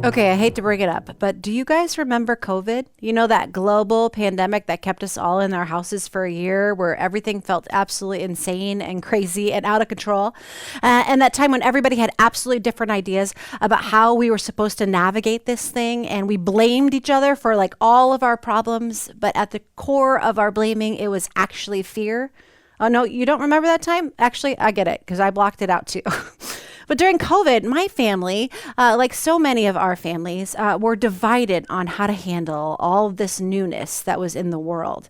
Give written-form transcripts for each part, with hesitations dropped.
Okay, I hate to bring it up, but do you guys remember COVID? You know, that global pandemic that kept us all in our houses for a year where everything felt absolutely insane and crazy and out of control? And that time when everybody had absolutely different ideas about how we were supposed to navigate this thing, and we blamed each other for like all of our problems, but at the core of our blaming, it was actually fear. Oh, no, you don't remember that time? Actually, I get it because I blocked it out too. But during COVID, my family, like so many of our families, were divided on how to handle all of this newness that was in the world.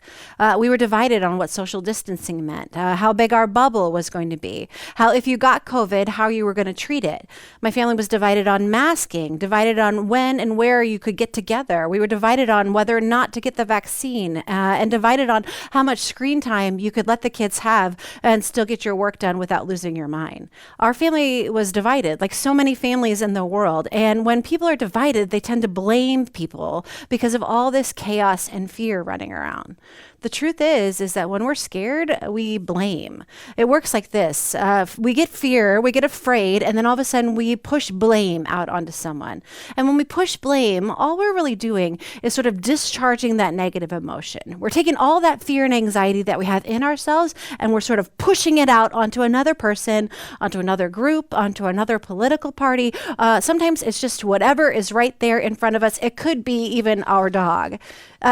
We were divided on what social distancing meant, how big our bubble was going to be, how if you got COVID, how you were going to treat it. My family was divided on masking, divided on when and where you could get together. We were divided on whether or not to get the vaccine, and divided on how much screen time you could let the kids have and still get your work done without losing your mind. Our family was divided, like so many families in the world. And when people are divided, they tend to blame people because of all this chaos and fear running around. The truth is that when we're scared, we blame. It works like this. We get fear, we get afraid, and then all of a sudden we push blame out onto someone. And when we push blame, all we're really doing is sort of discharging that negative emotion. We're taking all that fear and anxiety that we have in ourselves, and we're sort of pushing it out onto another person, onto another group, onto another political party. Sometimes it's just whatever is right there in front of us. It could be even our dog.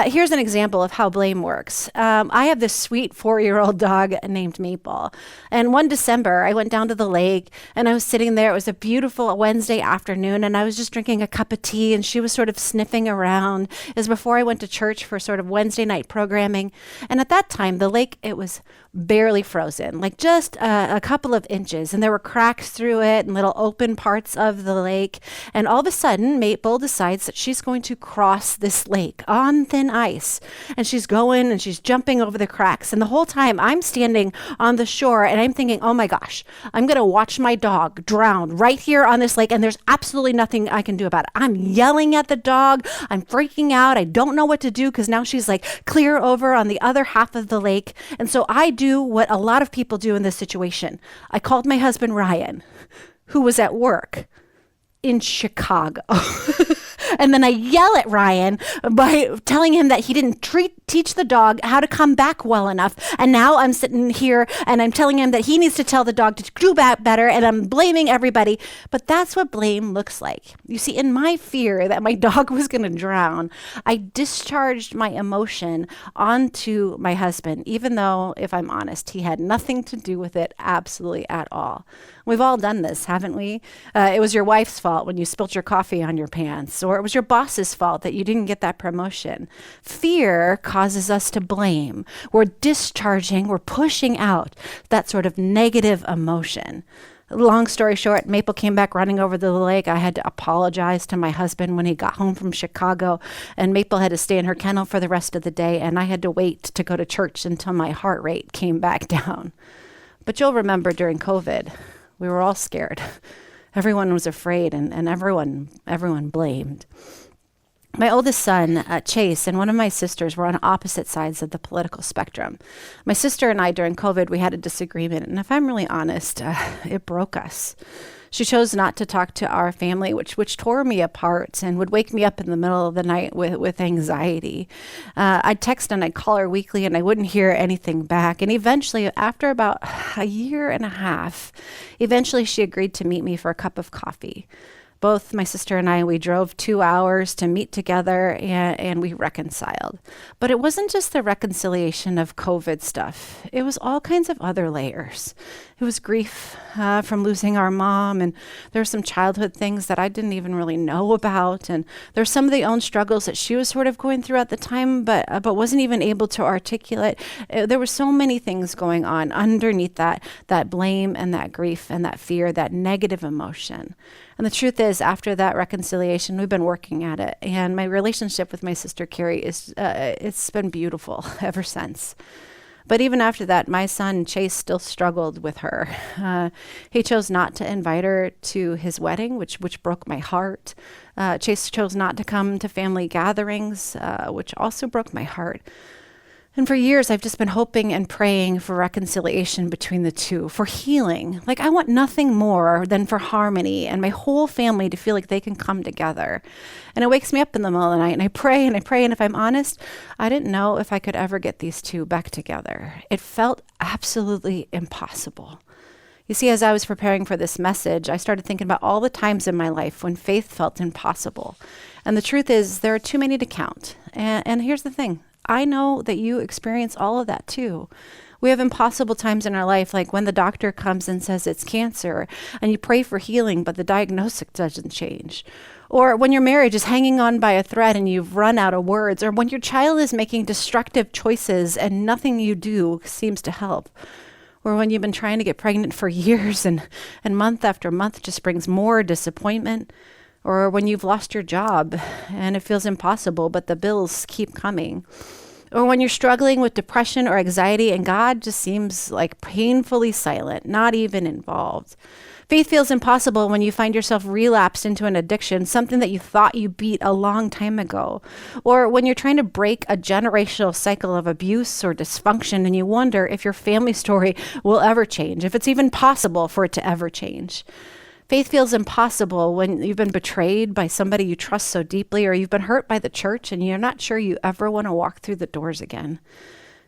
Here's an example of how blame works. I have this sweet 4-year-old dog named Maple. And one December, I went down to the lake and I was sitting there. It was a beautiful Wednesday afternoon and I was just drinking a cup of tea and she was sort of sniffing around. It was before I went to church for sort of Wednesday night programming. And at that time, the lake, it was barely frozen, like just a couple of inches. And there were cracks through it and little open parts of the lake. And all of a sudden, Maple decides that she's going to cross this lake on thin ice. And she's going and she's jumping over the cracks. And the whole time I'm standing on the shore and I'm thinking, oh my gosh, I'm going to watch my dog drown right here on this lake. And there's absolutely nothing I can do about it. I'm yelling at the dog. I'm freaking out. I don't know what to do because now she's like clear over on the other half of the lake. And so I do what a lot of people do in this situation. I called my husband, Ryan, who was at work in Chicago. And then I yell at Ryan by telling him that he didn't teach the dog how to come back well enough. And now I'm sitting here and I'm telling him that he needs to tell the dog to do back better, and I'm blaming everybody. But that's what blame looks like. You see, in my fear that my dog was going to drown, I discharged my emotion onto my husband, even though, if I'm honest, he had nothing to do with it absolutely at all. We've all done this, haven't we? It was your wife's fault when you spilt your coffee on your pants, or it was your boss's fault that you didn't get that promotion. Fear causes us to blame. We're discharging, we're pushing out that sort of negative emotion. Long story short, Maple came back running over the lake. I had to apologize to my husband when he got home from Chicago, and Maple had to stay in her kennel for the rest of the day, and I had to wait to go to church until my heart rate came back down. But you'll remember during COVID, we were all scared. Everyone was afraid, and everyone blamed. My oldest son, Chase, and one of my sisters were on opposite sides of the political spectrum. My sister and I, during COVID, we had a disagreement, and if I'm really honest, it broke us. She chose not to talk to our family, which tore me apart and would wake me up in the middle of the night with anxiety. I'd text and I'd call her weekly and I wouldn't hear anything back. And eventually, after about a year and a half, she agreed to meet me for a cup of coffee. Both my sister and I, we drove 2 hours to meet together and we reconciled. But it wasn't just the reconciliation of COVID stuff. It was all kinds of other layers. It was grief from losing our mom, and there were some childhood things that I didn't even really know about, and there's some of the own struggles that she was sort of going through at the time, but wasn't even able to articulate. There were so many things going on underneath that blame and that grief and that fear, that negative emotion. And the truth is, after that reconciliation, we've been working at it, and my relationship with my sister Carrie it's been beautiful ever since. But even after that, my son Chase still struggled with her. He chose not to invite her to his wedding, which broke my heart. Chase chose not to come to family gatherings, which also broke my heart. And for years, I've just been hoping and praying for reconciliation between the two, for healing. Like, I want nothing more than for harmony and my whole family to feel like they can come together. And it wakes me up in the middle of the night, and I pray and I pray. And if I'm honest, I didn't know if I could ever get these two back together. It felt absolutely impossible. You see, as I was preparing for this message, I started thinking about all the times in my life when faith felt impossible. And the truth is, there are too many to count. And here's the thing. I know that you experience all of that too. We have impossible times in our life, like when the doctor comes and says it's cancer, and you pray for healing, but the diagnosis doesn't change. Or when your marriage is hanging on by a thread and you've run out of words. Or when your child is making destructive choices and nothing you do seems to help. Or when you've been trying to get pregnant for years and month after month just brings more disappointment. Or when you've lost your job and it feels impossible, but the bills keep coming. Or when you're struggling with depression or anxiety and God just seems like painfully silent, not even involved. Faith feels impossible when you find yourself relapsed into an addiction, something that you thought you beat a long time ago. Or when you're trying to break a generational cycle of abuse or dysfunction and you wonder if your family story will ever change, if it's even possible for it to ever change. Faith feels impossible when you've been betrayed by somebody you trust so deeply, or you've been hurt by the church and you're not sure you ever want to walk through the doors again.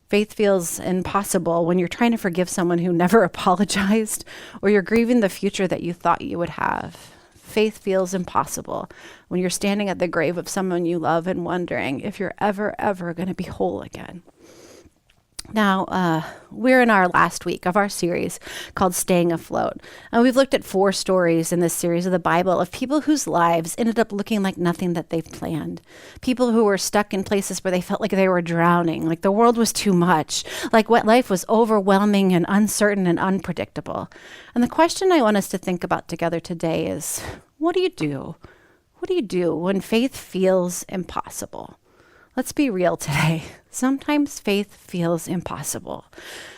Faith feels impossible when you're trying to forgive someone who never apologized, or you're grieving the future that you thought you would have. Faith feels impossible when you're standing at the grave of someone you love and wondering if you're ever going to be whole again. Now, we're in our last week of our series called Staying Afloat. And we've looked at 4 stories in this series of the Bible of people whose lives ended up looking like nothing that they've planned. People who were stuck in places where they felt like they were drowning, like the world was too much, like what life was overwhelming and uncertain and unpredictable. And the question I want us to think about together today is, what do you do? What do you do when faith feels impossible? Let's be real today. Sometimes faith feels impossible.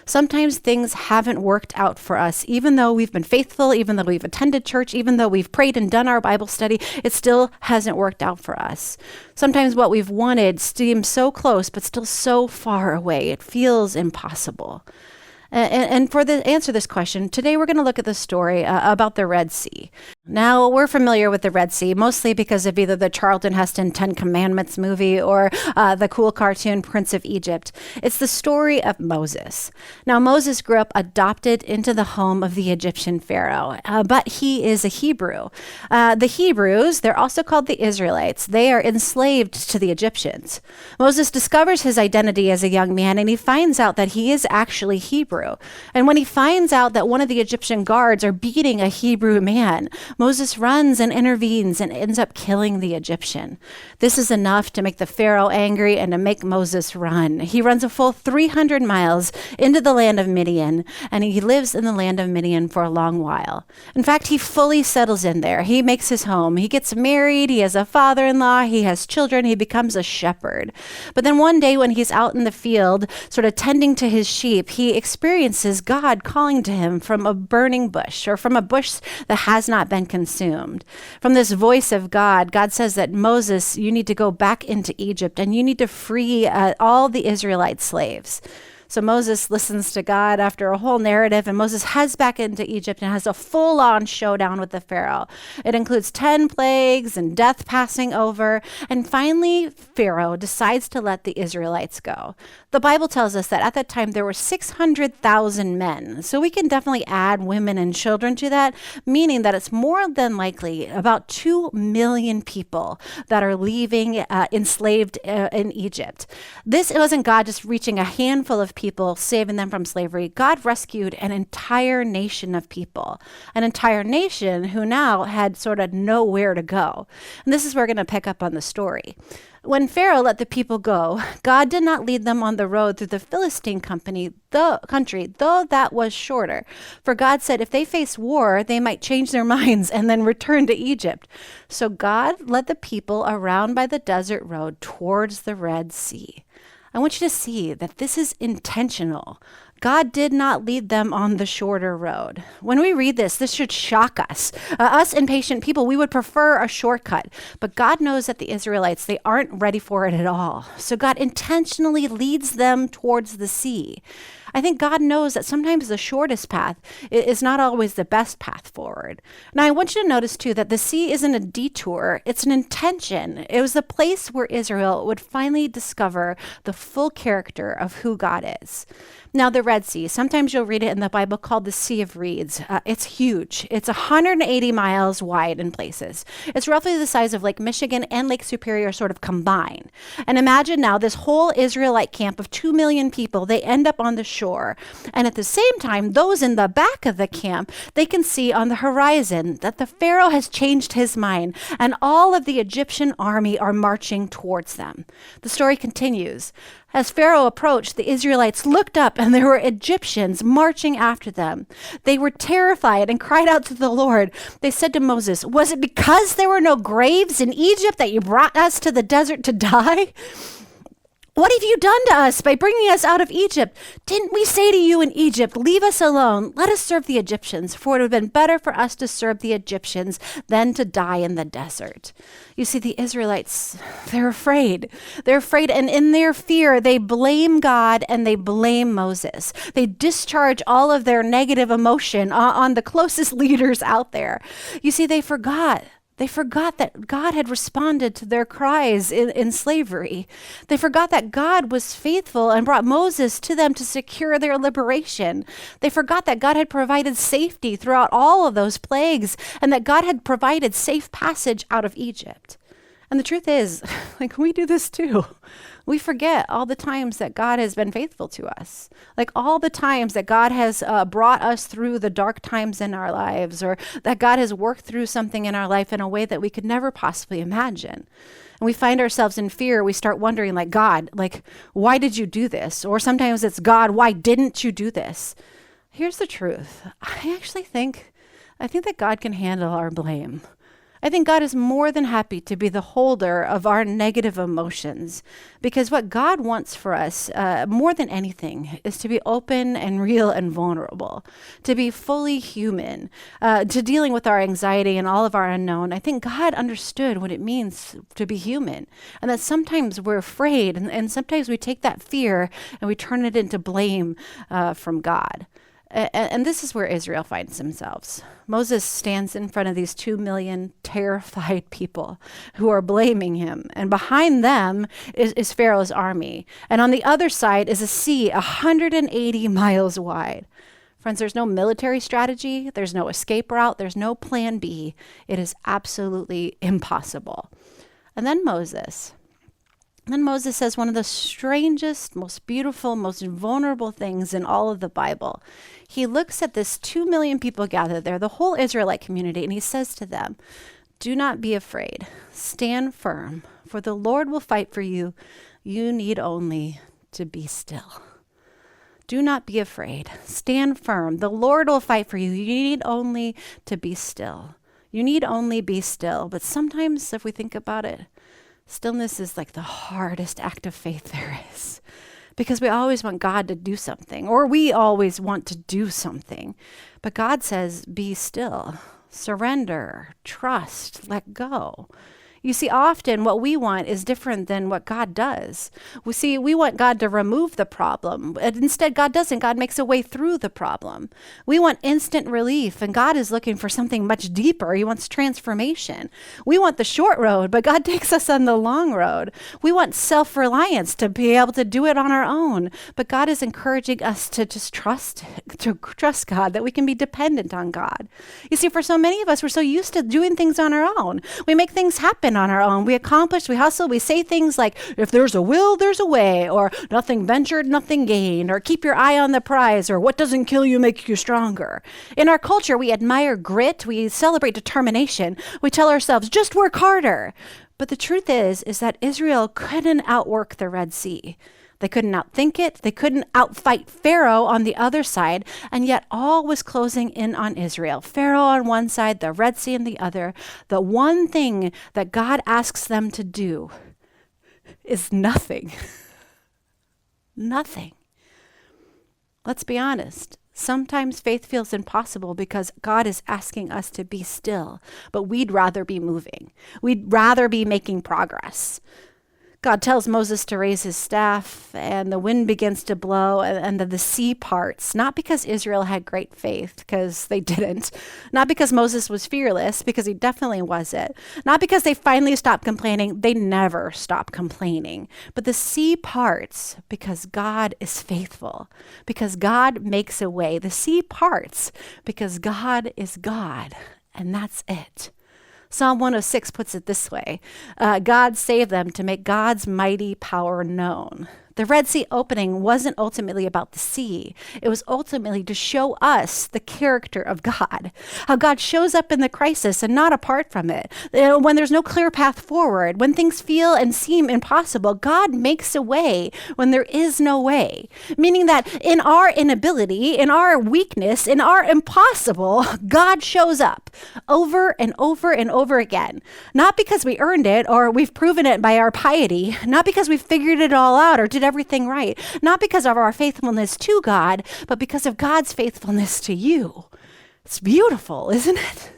Sometimes things haven't worked out for us. Even though we've been faithful, even though we've attended church, even though we've prayed and done our Bible study, it still hasn't worked out for us. Sometimes what we've wanted seems so close, but still so far away. It feels impossible. And for the answer to this question, today we're going to look at the story about the Red Sea. Now, we're familiar with the Red Sea, mostly because of either the Charlton Heston 10 Commandments movie or the cool cartoon Prince of Egypt. It's the story of Moses. Now, Moses grew up adopted into the home of the Egyptian Pharaoh, but he is a Hebrew. The Hebrews, they're also called the Israelites. They are enslaved to the Egyptians. Moses discovers his identity as a young man, and he finds out that he is actually Hebrew. And when he finds out that one of the Egyptian guards are beating a Hebrew man, Moses runs and intervenes and ends up killing the Egyptian. This is enough to make the Pharaoh angry and to make Moses run. He runs a full 300 miles into the land of Midian, and he lives in the land of Midian for a long while. In fact, he fully settles in there. He makes his home. He gets married. He has a father-in-law. He has children. He becomes a shepherd. But then one day when he's out in the field, sort of tending to his sheep, he experiences God calling to him from a burning bush, or from a bush that has not been consumed. From this voice of God, God says that Moses, you need to go back into Egypt and you need to free all the Israelite slaves. So Moses listens to God after a whole narrative, and Moses heads back into Egypt and has a full-on showdown with the Pharaoh. It includes 10 plagues and death passing over, and finally Pharaoh decides to let the Israelites go. The Bible tells us that at that time there were 600,000 men, so we can definitely add women and children to that, meaning that it's more than likely about 2 million people that are leaving enslaved in Egypt. This wasn't God just reaching a handful of people, saving them from slavery. God rescued an entire nation of people, an entire nation who now had sort of nowhere to go. And this is where we're going to pick up on the story. When Pharaoh let the people go, God did not lead them on the road through the Philistine country, though that was shorter. For God said if they face war, they might change their minds and then return to Egypt. So God led the people around by the desert road towards the Red Sea. I want you to see that this is intentional. God did not lead them on the shorter road. When we read this, this should shock us. Us impatient people, we would prefer a shortcut. But God knows that the Israelites, they aren't ready for it at all. So God intentionally leads them towards the sea. I think God knows that sometimes the shortest path is not always the best path forward. Now, I want you to notice too that the sea isn't a detour, it's an intention. It was the place where Israel would finally discover the full character of who God is. Now, the Red Sea, sometimes you'll read it in the Bible called the Sea of Reeds. It's huge. It's 180 miles wide in places. It's roughly the size of Lake Michigan and Lake Superior sort of combined. And imagine now this whole Israelite camp of 2 million people, they end up on the shore. And at the same time, those in the back of the camp, they can see on the horizon that the Pharaoh has changed his mind and all of the Egyptian army are marching towards them. The story continues. As Pharaoh approached, the Israelites looked up and there were Egyptians marching after them. They were terrified and cried out to the Lord. They said to Moses, "Was it because there were no graves in Egypt that you brought us to the desert to die? What have you done to us by bringing us out of Egypt? Didn't we say to you in Egypt, 'Leave us alone, let us serve the Egyptians, for it would have been better for us to serve the Egyptians than to die in the desert?'" You see, the Israelites, they're afraid. They're afraid, and in their fear, they blame God and they blame Moses. They discharge all of their negative emotion on the closest leaders out there. You see, they forgot. They forgot that God had responded to their cries in slavery. They forgot that God was faithful and brought Moses to them to secure their liberation. They forgot that God had provided safety throughout all of those plagues and that God had provided safe passage out of Egypt. And the truth is, like, we do this too. We forget all the times that God has been faithful to us. Like all the times that God has brought us through the dark times in our lives, or that God has worked through something in our life in a way that we could never possibly imagine. And we find ourselves in fear. We start wondering, like, God, like, why did you do this? Or sometimes it's, God, why didn't you do this? Here's the truth. I think that God can handle our blame. I think God is more than happy to be the holder of our negative emotions, because what God wants for us more than anything is to be open and real and vulnerable, to be fully human, to dealing with our anxiety and all of our unknown. I think God understood what it means to be human, and that sometimes we're afraid, and sometimes we take that fear and we turn it into blame from God. And this is where Israel finds themselves. Moses stands in front of these 2 million terrified people who are blaming him. And behind them is Pharaoh's army. And on the other side is a sea 180 miles wide. Friends, there's no military strategy. There's no escape route. There's no plan B. It is absolutely impossible. And then Moses says one of the strangest, most beautiful, most vulnerable things in all of the Bible. He looks at this 2 million people gathered there, the whole Israelite community, and he says to them, "Do not be afraid. Stand firm, for the Lord will fight for you. You need only to be still." Do not be afraid. Stand firm. The Lord will fight for you. You need only to be still. You need only be still. But sometimes, if we think about it, stillness is like the hardest act of faith there is, because we always want God to do something, or we always want to do something. But God says, be still, surrender, trust, let go. You see, often what we want is different than what God does. We want God to remove the problem. And instead, God doesn't. God makes a way through the problem. We want instant relief, and God is looking for something much deeper. He wants transformation. We want the short road, but God takes us on the long road. We want self-reliance, to be able to do it on our own, but God is encouraging us to just trust God, that we can be dependent on God. You see, for so many of us, we're so used to doing things on our own. We make things happen on our own. We accomplish, we hustle, we say things like, if there's a will, there's a way, or nothing ventured, nothing gained, or keep your eye on the prize, or what doesn't kill you makes you stronger. In our culture, we admire grit, we celebrate determination, we tell ourselves, just work harder. But the truth is that Israel couldn't outwork the Red Sea. They couldn't outthink it. They couldn't outfight Pharaoh on the other side. And yet all was closing in on Israel. Pharaoh on one side, the Red Sea on the other. The one thing that God asks them to do is nothing. Nothing. Let's be honest. Sometimes faith feels impossible because God is asking us to be still, but we'd rather be moving. We'd rather be making progress. God tells Moses to raise his staff, and the wind begins to blow, and the sea parts, not because Israel had great faith, because they didn't, not because Moses was fearless, because he definitely wasn't, not because they finally stopped complaining, they never stopped complaining, but the sea parts because God is faithful, because God makes a way. The sea parts because God is God, and that's it. Psalm 106 puts it this way. God saved them to make God's mighty power known. The Red Sea opening wasn't ultimately about the sea. It was ultimately to show us the character of God, how God shows up in the crisis and not apart from it. When there's no clear path forward, when things feel and seem impossible, God makes a way when there is no way. Meaning that in our inability, in our weakness, in our impossible, God shows up over and over and over again. Not because we earned it or we've proven it by our piety, not because we figured it all out or did everything right, not because of our faithfulness to God, but because of God's faithfulness to you. It's beautiful, isn't it?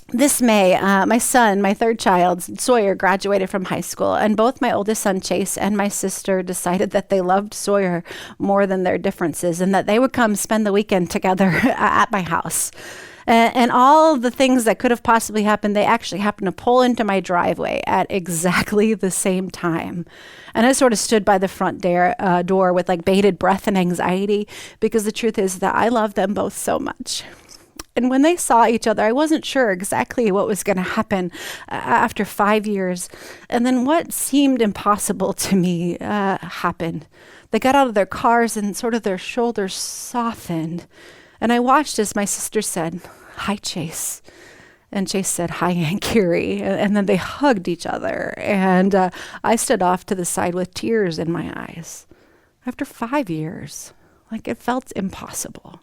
This May, my son, my third child, Sawyer, graduated from high school, and both my oldest son, Chase, and my sister decided that they loved Sawyer more than their differences and that they would come spend the weekend together at my house. And all the things that could have possibly happened, they actually happened to pull into my driveway at exactly the same time. And I sort of stood by the front door with like bated breath and anxiety, because the truth is that I love them both so much. And when they saw each other, I wasn't sure exactly what was going to happen after 5 years. And then what seemed impossible to me happened. They got out of their cars and sort of their shoulders softened. And I watched as my sister said, "Hi, Chase." And Chase said, "Hi, Aunt Carrie." And then they hugged each other. And I stood off to the side with tears in my eyes. After 5 years, like it felt impossible.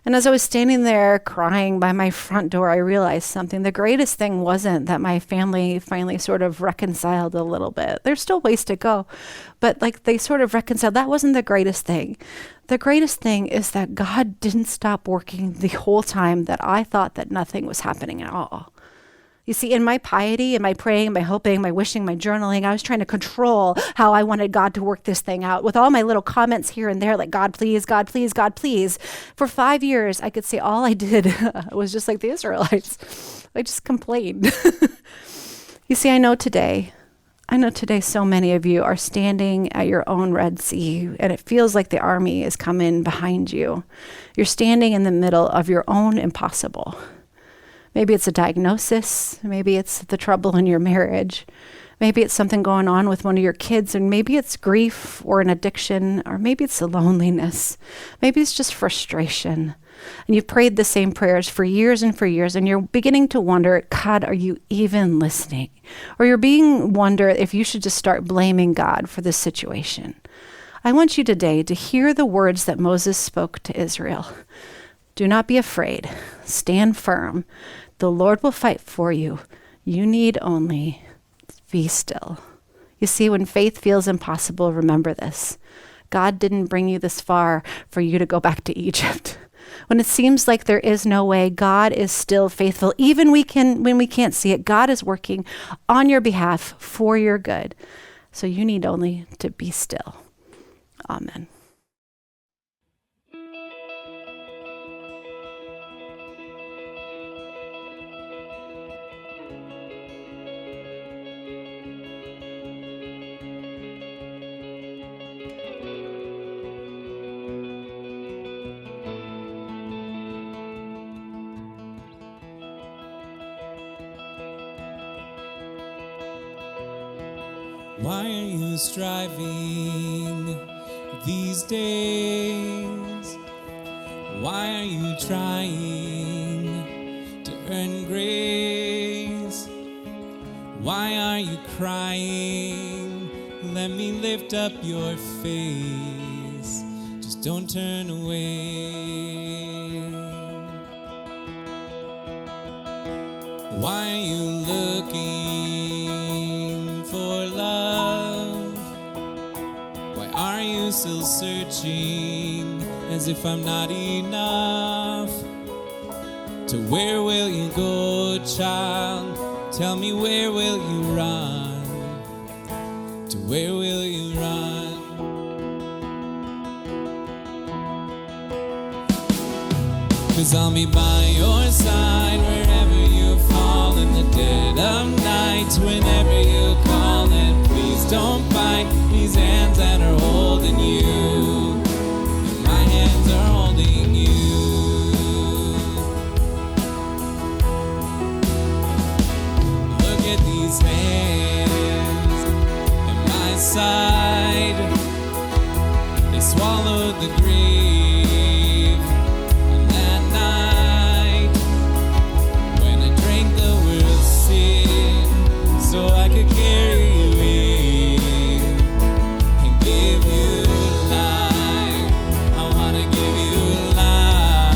And as I was standing there crying by my front door, I realized something. The greatest thing wasn't that my family finally sort of reconciled a little bit. There's still ways to go, but like they sort of reconciled. That wasn't the greatest thing. The greatest thing is that God didn't stop working the whole time that I thought that nothing was happening at all. You see, in my piety, in my praying, my hoping, my wishing, my journaling, I was trying to control how I wanted God to work this thing out with all my little comments here and there, like, "God, please, God, please, God, please." For 5 years, I could say all I did was just like the Israelites. I just complained. You see, I know today so many of you are standing at your own Red Sea, and it feels like the army is coming behind you. You're standing in the middle of your own impossible. Maybe it's a diagnosis. Maybe it's the trouble in your marriage. Maybe it's something going on with one of your kids, and maybe it's grief or an addiction, or maybe it's the loneliness. Maybe it's just frustration. And you've prayed the same prayers for years, and you're beginning to wonder, God, are you even listening? Or you're being wonder if you should just start blaming God for this situation. I want you today to hear the words that Moses spoke to Israel. Do not be afraid. Stand firm. The Lord will fight for you. You need only be still. You see, when faith feels impossible, remember this. God didn't bring you this far for you to go back to Egypt. When it seems like there is no way, God is still faithful. Even when we can't see it, God is working on your behalf for your good. So you need only to be still. Amen. Why are you striving these days? Why are you trying to earn grace? Why are you crying? Let me lift up your face. Just don't turn away. Why are you looking for love? Why are you still searching as if I'm not enough. To where will you go, child? Tell me, where will you run? To where will you run? 'Cause I'll be by your side wherever you fall in the dead of night. Whenever you call, and please don't fight these hands that are holding you. And my hands are holding you. Look at these hands at my side. They swallowed the grave on that night when I drank the world's sin so I could carry you in and give you life. I wanna give you life.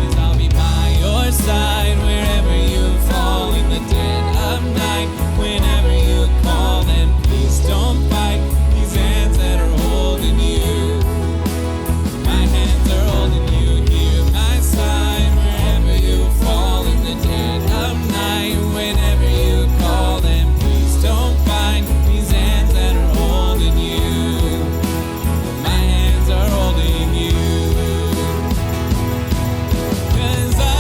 'Cause I'll be by your side wherever you fall in the dead of night. Whenever you call, then please don't fight these hands that are holding you. My hands are holding you. Here at my side wherever you fall in the dead of night. Whenever you call, then please don't fight these hands that are holding you. My hands are holding you. 'Cause I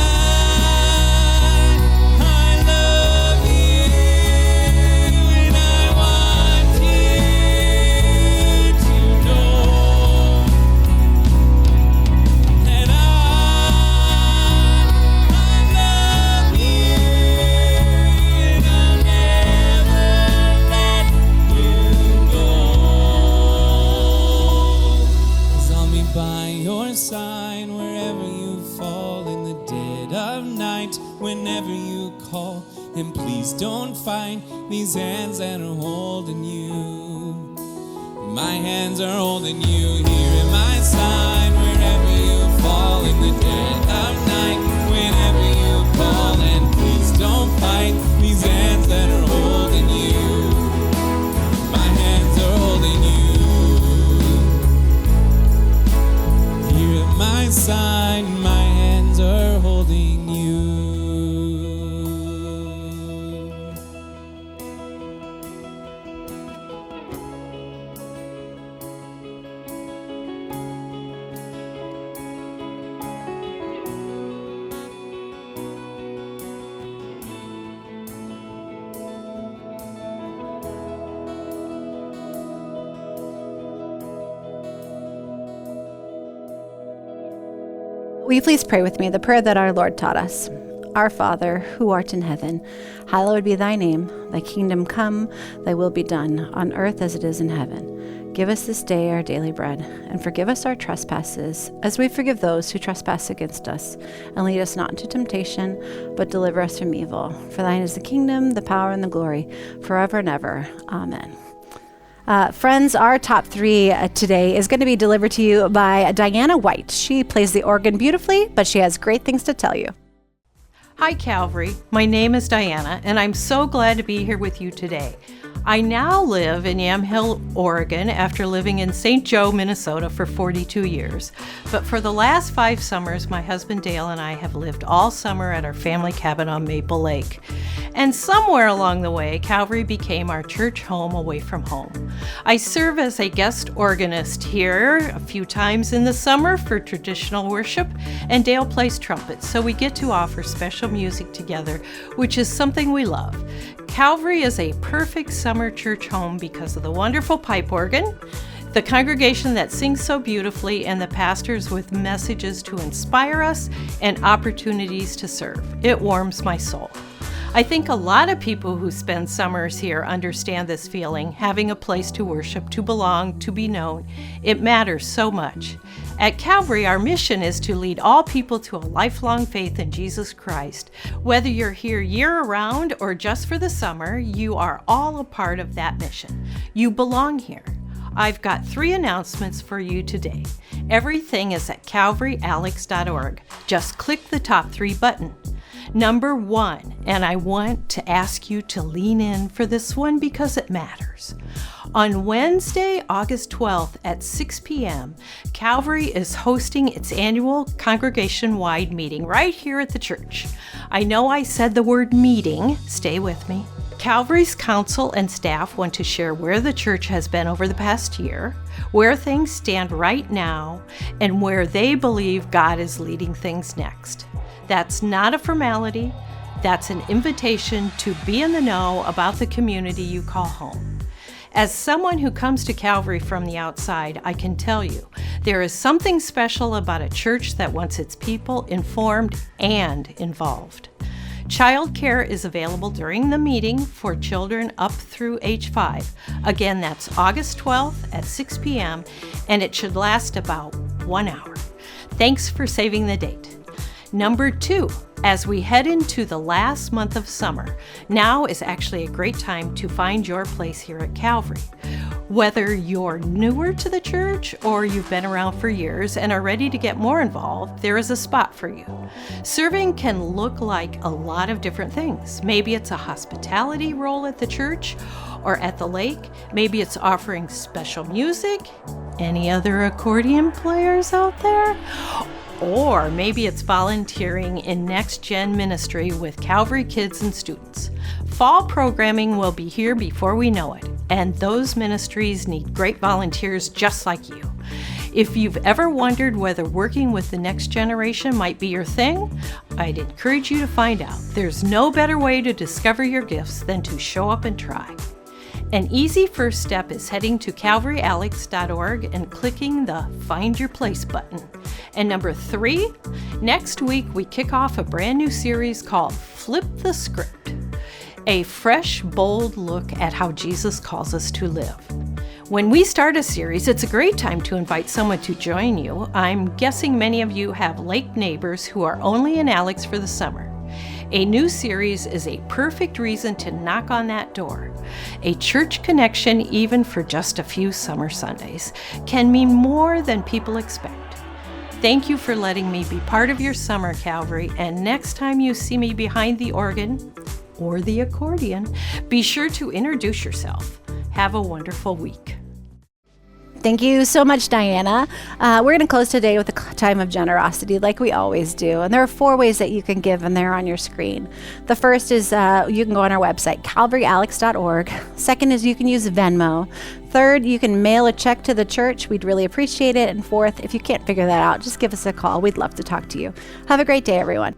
love you, and I want you to know that I love you, and I'll never let you go. 'Cause I'll be by your side wherever you fall in the dead of night. Whenever you call, and please don't fight these hands that are holding you. My hands are holding you. Here at my side wherever you fall in the dead of night. Whenever you call, and please don't fight these hands that are holding you. My hands are holding you. Here at my side, my hands are holding you. Will you please pray with me the prayer that our Lord taught us? Our Father, who art in heaven, hallowed be thy name. Thy kingdom come, thy will be done, on earth as it is in heaven. Give us this day our daily bread, and forgive us our trespasses, as we forgive those who trespass against us. And lead us not into temptation, but deliver us from evil. For thine is the kingdom, the power, and the glory, forever and ever. Amen. Friends, our top three today is going to be delivered to you by Diana White. She plays the organ beautifully, but she has great things to tell you. Hi, Calvary. My name is Diana, and I'm so glad to be here with you today. I now live in Yamhill, Oregon, after living in St. Joe, Minnesota for 42 years. But for the last 5 summers, my husband Dale and I have lived all summer at our family cabin on Maple Lake. And somewhere along the way, Calvary became our church home away from home. I serve as a guest organist here a few times in the summer for traditional worship, and Dale plays trumpet, so we get to offer special music together, which is something we love. Calvary is a perfect summer church home because of the wonderful pipe organ, the congregation that sings so beautifully, and the pastors with messages to inspire us and opportunities to serve. It warms my soul. I think a lot of people who spend summers here understand this feeling, having a place to worship, to belong, to be known. It matters so much. At Calvary, our mission is to lead all people to a lifelong faith in Jesus Christ. Whether you're here year-round or just for the summer, you are all a part of that mission. You belong here. I've got 3 announcements for you today. Everything is at calvaryalex.org. Just click the top 3 button. Number 1, and I want to ask you to lean in for this one because it matters. On Wednesday, August 12th at 6 p.m., Calvary is hosting its annual congregation-wide meeting right here at the church. I know I said the word meeting. Stay with me. Calvary's council and staff want to share where the church has been over the past year, where things stand right now, and where they believe God is leading things next. That's not a formality. That's an invitation to be in the know about the community you call home. As someone who comes to Calvary from the outside, I can tell you there is something special about a church that wants its people informed and involved. Childcare is available during the meeting for children up through age 5. Again, that's August 12th at 6 p.m., and it should last about 1 hour. Thanks for saving the date. Number 2, as we head into the last month of summer, now is actually a great time to find your place here at Calvary. Whether you're newer to the church or you've been around for years and are ready to get more involved, there is a spot for you. Serving can look like a lot of different things. Maybe it's a hospitality role at the church or at the lake. Maybe it's offering special music. Any other accordion players out there? Or maybe it's volunteering in Next Gen ministry with Calvary kids and students. Fall programming will be here before we know it, and those ministries need great volunteers just like you. If you've ever wondered whether working with the next generation might be your thing, I'd encourage you to find out. There's no better way to discover your gifts than to show up and try. An easy first step is heading to calvaryalex.org and clicking the Find Your Place button. And number 3, next week we kick off a brand new series called Flip the Script, a fresh, bold look at how Jesus calls us to live. When we start a series, it's a great time to invite someone to join you. I'm guessing many of you have lake neighbors who are only in Alex for the summer. A new series is a perfect reason to knock on that door. A church connection, even for just a few summer Sundays, can mean more than people expect. Thank you for letting me be part of your summer, Calvary, and next time you see me behind the organ or the accordion, be sure to introduce yourself. Have a wonderful week. Thank you so much, Diana. We're going to close today with a time of generosity like we always do. And there are 4 ways that you can give, and they're on your screen. The first is you can go on our website, calvaryalex.org. Second is you can use Venmo. Third, you can mail a check to the church. We'd really appreciate it. And fourth, if you can't figure that out, just give us a call. We'd love to talk to you. Have a great day, everyone.